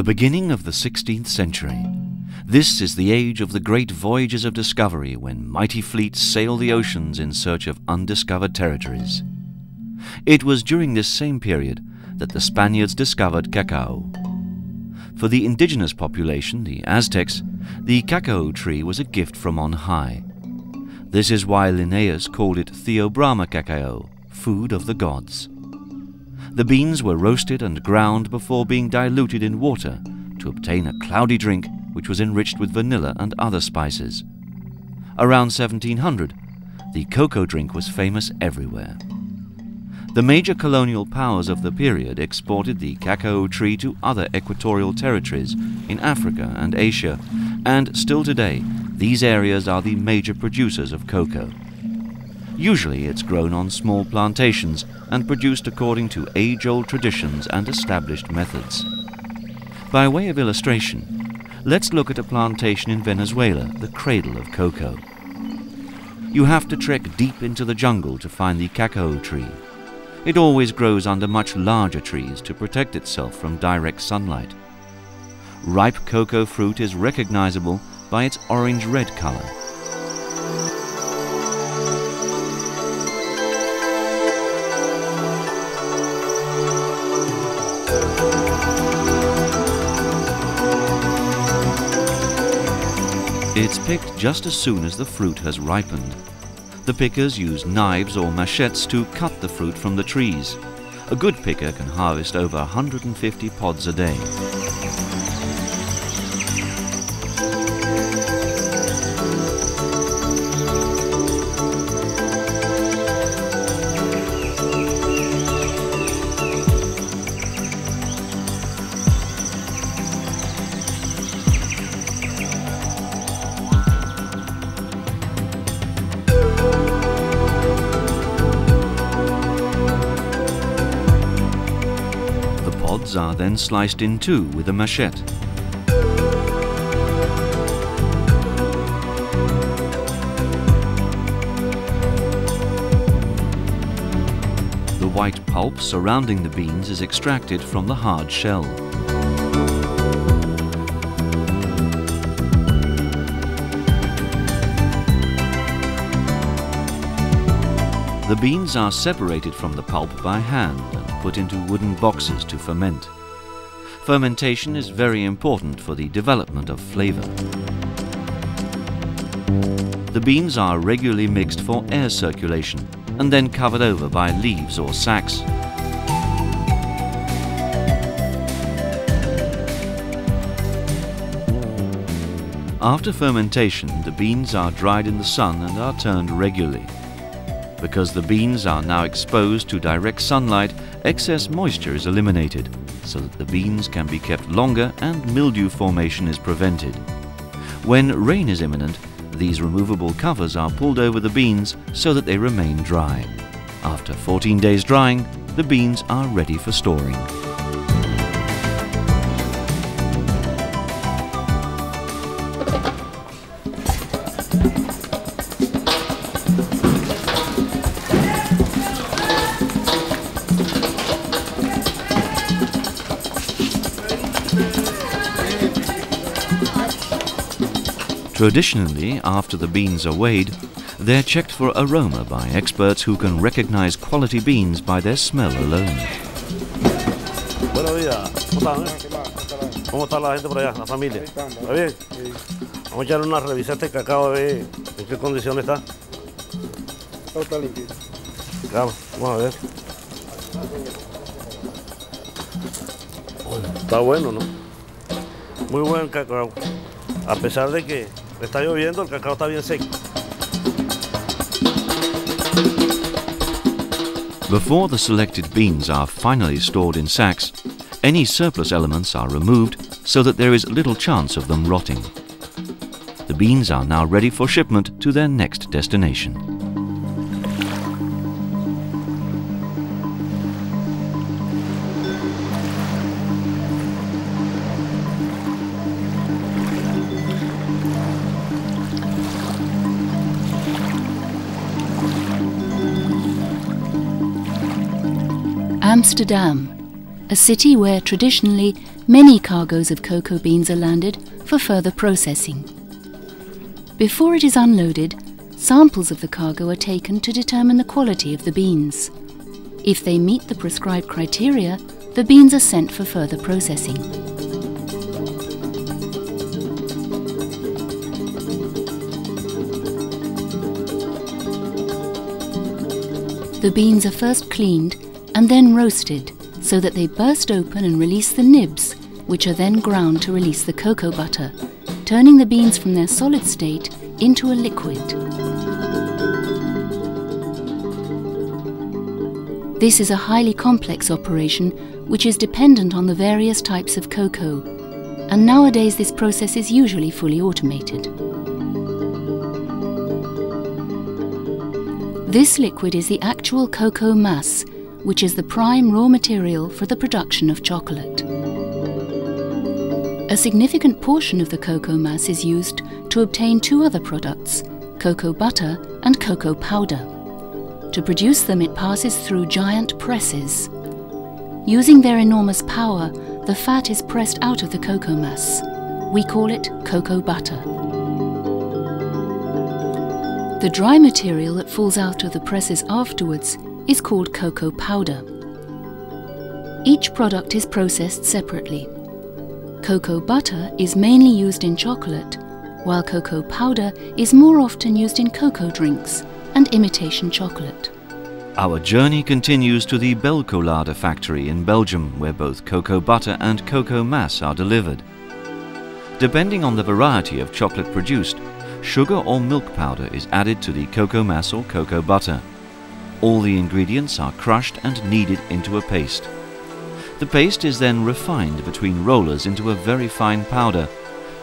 The beginning of the 16th century. This is the age of the great voyages of discovery when mighty fleets sail the oceans in search of undiscovered territories. It was during this same period that the Spaniards discovered cacao. For the indigenous population, the Aztecs, the cacao tree was a gift from on high. This is why Linnaeus called it Theobroma cacao, food of the gods. The beans were roasted and ground before being diluted in water to obtain a cloudy drink which was enriched with vanilla and other spices. Around 1700, the cocoa drink was famous everywhere. The major colonial powers of the period exported the cacao tree to other equatorial territories in Africa and Asia, and still today, these areas are the major producers of cocoa. Usually it's grown on small plantations and produced according to age-old traditions and established methods. By way of illustration, let's look at a plantation in Venezuela, the cradle of cocoa. You have to trek deep into the jungle to find the cacao tree. It always grows under much larger trees to protect itself from direct sunlight. Ripe cocoa fruit is recognizable by its orange-red color. It's picked just as soon as the fruit has ripened. The pickers use knives or machetes to cut the fruit from the trees. A good picker can harvest over 150 pods a day. Are then sliced in two with a machete. The white pulp surrounding the beans is extracted from the hard shell. The beans are separated from the pulp by hand and put into wooden boxes to ferment. Fermentation is very important for the development of flavor. The beans are regularly mixed for air circulation and then covered over by leaves or sacks. After fermentation, the beans are dried in the sun and are turned regularly. Because the beans are now exposed to direct sunlight, excess moisture is eliminated, so that the beans can be kept longer and mildew formation is prevented. When rain is imminent, these removable covers are pulled over the beans so that they remain dry. After 14 days drying, the beans are ready for storing. Traditionally, after the beans are weighed, they're checked for aroma by experts who can recognize quality beans by their smell alone. Buenos días, ¿cómo están? ¿Cómo está la gente por allá, la familia? ¿Está bien? Vamos a echarle una revisa a este cacao a ver en qué condición está. Está limpio. Vamos a ver. Está bueno, ¿no? Muy buen cacao. A pesar de que está lloviendo, el cacao está bien seco. Before the selected beans are finally stored in sacks, any surplus elements are removed so that there is little chance of them rotting. The beans are now ready for shipment to their next destination. Amsterdam, a city where traditionally many cargoes of cocoa beans are landed for further processing. Before it is unloaded, samples of the cargo are taken to determine the quality of the beans. If they meet the prescribed criteria, the beans are sent for further processing. The beans are first cleaned and then roasted so that they burst open and release the nibs, which are then ground to release the cocoa butter, turning the beans from their solid state into a liquid. This is a highly complex operation which is dependent on the various types of cocoa, and nowadays this process is usually fully automated. This liquid is the actual cocoa mass, which is the prime raw material for the production of chocolate. A significant portion of the cocoa mass is used to obtain two other products, cocoa butter and cocoa powder. To produce them, it passes through giant presses. Using their enormous power, the fat is pressed out of the cocoa mass. We call it cocoa butter. The dry material that falls out of the presses afterwards is called cocoa powder. Each product is processed separately. Cocoa butter is mainly used in chocolate, while cocoa powder is more often used in cocoa drinks and imitation chocolate. Our journey continues to the Belcolade factory in Belgium, where both cocoa butter and cocoa mass are delivered. Depending on the variety of chocolate produced, sugar or milk powder is added to the cocoa mass or cocoa butter. All the ingredients are crushed and kneaded into a paste. The paste is then refined between rollers into a very fine powder,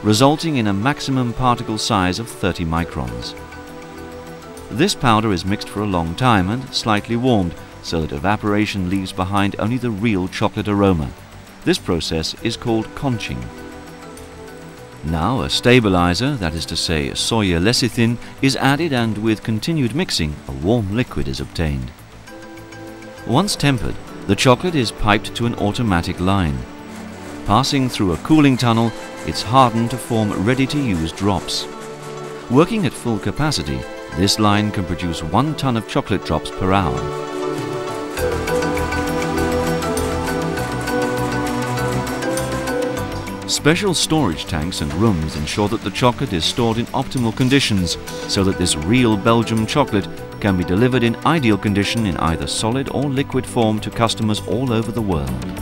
resulting in a maximum particle size of 30 microns. This powder is mixed for a long time and slightly warmed so that evaporation leaves behind only the real chocolate aroma. This process is called conching. Now a stabilizer, that is to say soya lecithin, is added, and with continued mixing a warm liquid is obtained. Once tempered, the chocolate is piped to an automatic line. Passing through a cooling tunnel, it's hardened to form ready-to-use drops. Working at full capacity, this line can produce 1 ton of chocolate drops per hour. Special storage tanks and rooms ensure that the chocolate is stored in optimal conditions so that this real Belgium chocolate can be delivered in ideal condition in either solid or liquid form to customers all over the world.